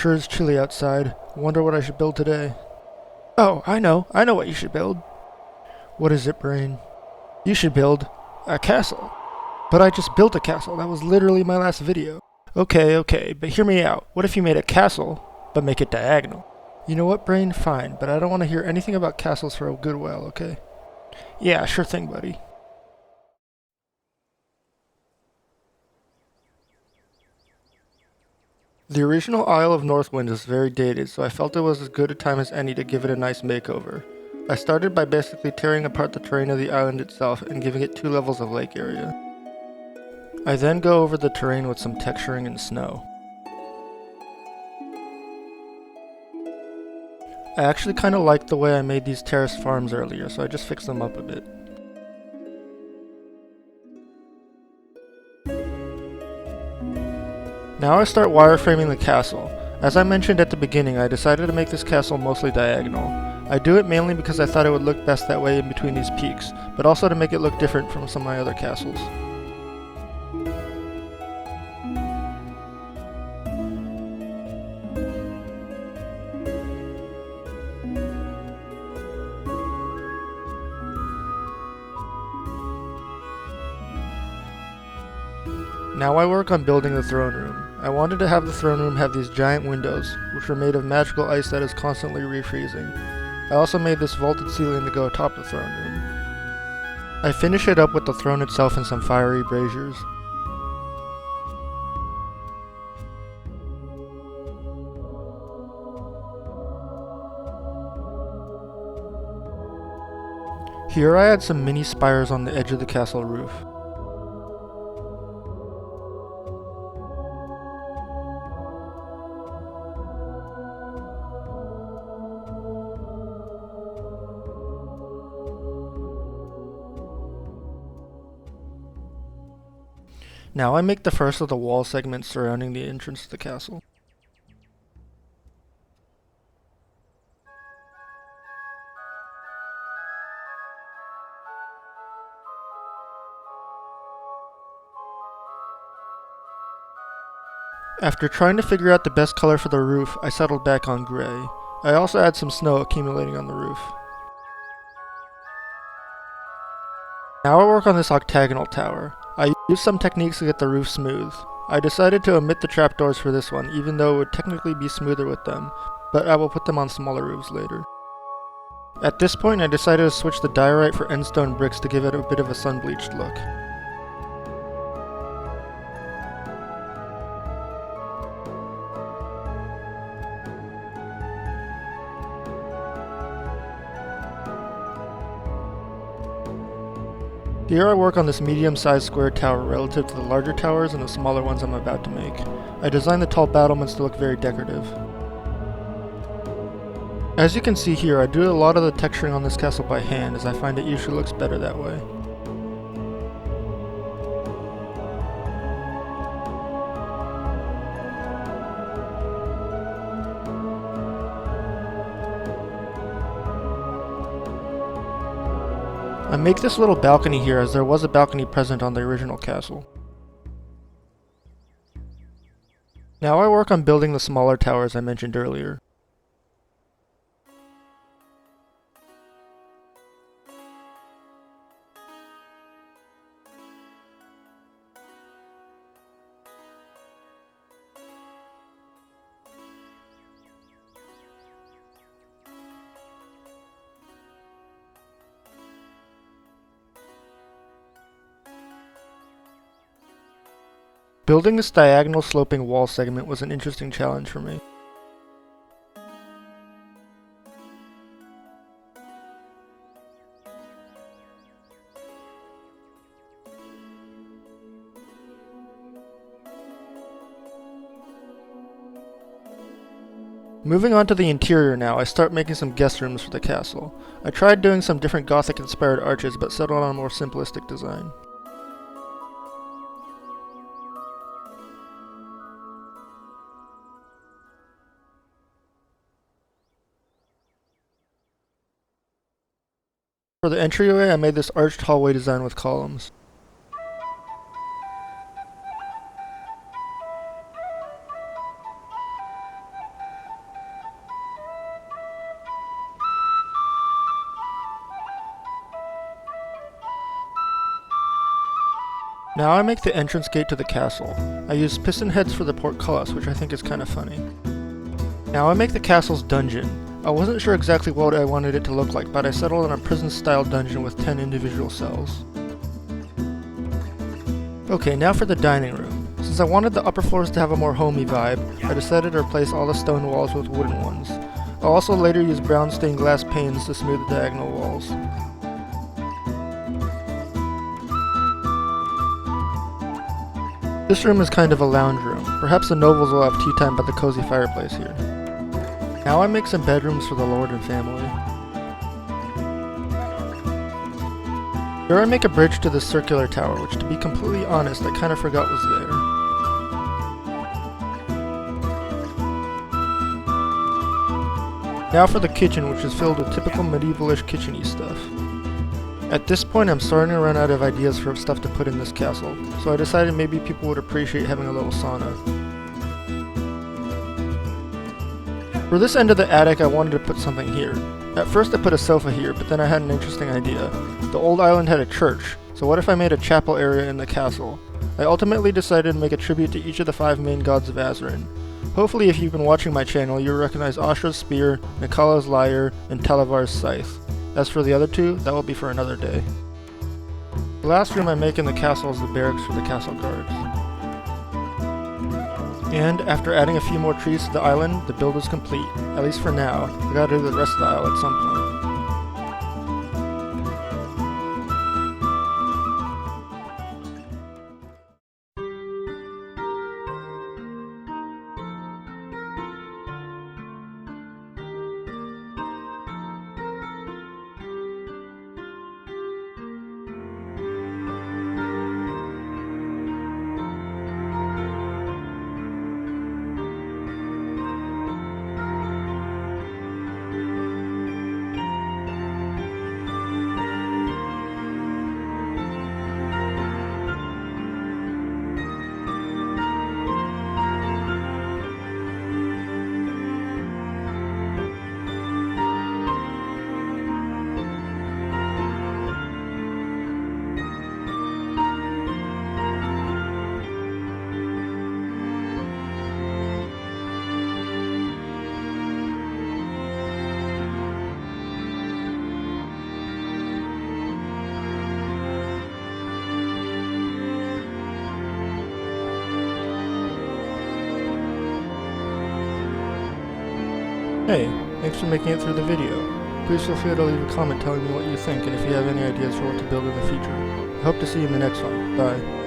Sure is chilly outside. Wonder what I should build today. Oh, I know what you should build. What is it, Brain? You should build a castle. But I just built a castle. That was literally my last video. Okay, but hear me out. What if you made a castle, but make it diagonal? You know what, Brain? Fine, but I don't want to hear anything about castles for a good while, okay? Yeah, sure thing, buddy. The original Isle of Northwind is very dated, so I felt it was as good a time as any to give it a nice makeover. I started by basically tearing apart the terrain of the island itself and giving it 2 levels of lake area. I then go over the terrain with some texturing and snow. I actually kinda liked the way I made these terraced farms earlier, so I just fixed them up a bit. Now I start wireframing the castle. As I mentioned at the beginning, I decided to make this castle mostly diagonal. I do it mainly because I thought it would look best that way in between these peaks, but also to make it look different from some of my other castles. Now I work on building the throne room. I wanted to have the throne room have these giant windows, which were made of magical ice that is constantly refreezing. I also made this vaulted ceiling to go atop the throne room. I finish it up with the throne itself and some fiery braziers. Here I add some mini spires on the edge of the castle roof. Now I make the first of the wall segments surrounding the entrance to the castle. After trying to figure out the best color for the roof, I settled back on gray. I also add some snow accumulating on the roof. Now I work on this octagonal tower. I used some techniques to get the roof smooth. I decided to omit the trapdoors for this one, even though it would technically be smoother with them, but I will put them on smaller roofs later. At this point I decided to switch the diorite for endstone bricks to give it a bit of a sun-bleached look. Here I work on this medium-sized square tower relative to the larger towers and the smaller ones I'm about to make. I designed the tall battlements to look very decorative. As you can see here, I do a lot of the texturing on this castle by hand, as I find it usually looks better that way. I make this little balcony here as there was a balcony present on the original castle. Now I work on building the smaller towers I mentioned earlier. Building this diagonal sloping wall segment was an interesting challenge for me. Moving on to the interior now, I start making some guest rooms for the castle. I tried doing some different Gothic inspired arches but settled on a more simplistic design. For the entryway, I made this arched hallway design with columns. Now I make the entrance gate to the castle. I use piston heads for the portcullis, which I think is kind of funny. Now I make the castle's dungeon. I wasn't sure exactly what I wanted it to look like, but I settled on a prison-style dungeon with 10 individual cells. Okay, now for the dining room. Since I wanted the upper floors to have a more homey vibe, I decided to replace all the stone walls with wooden ones. I'll also later use brown stained glass panes to smooth the diagonal walls. This room is kind of a lounge room. Perhaps the nobles will have tea time by the cozy fireplace here. Now I make some bedrooms for the lord and family. Here I make a bridge to this circular tower, which to be completely honest, I kind of forgot was there. Now for the kitchen, which is filled with typical medievalish kitchen-y stuff. At this point I'm starting to run out of ideas for stuff to put in this castle, so I decided maybe people would appreciate having a little sauna. For this end of the attic I wanted to put something here. At first I put a sofa here, but then I had an interesting idea. The old island had a church, so what if I made a chapel area in the castle? I ultimately decided to make a tribute to each of the 5 main gods of Azerin. Hopefully if you've been watching my channel you'll recognize Ashra's spear, Nikala's lyre, and Talavar's scythe. As for the other 2, that will be for another day. The last room I make in the castle is the barracks for the castle guards. And after adding a few more trees to the island, the build is complete, at least for now. I gotta do the rest of the isle at some point. Hey, thanks for making it through the video. Please feel free to leave a comment telling me what you think and if you have any ideas for what to build in the future. I hope to see you in the next one. Bye.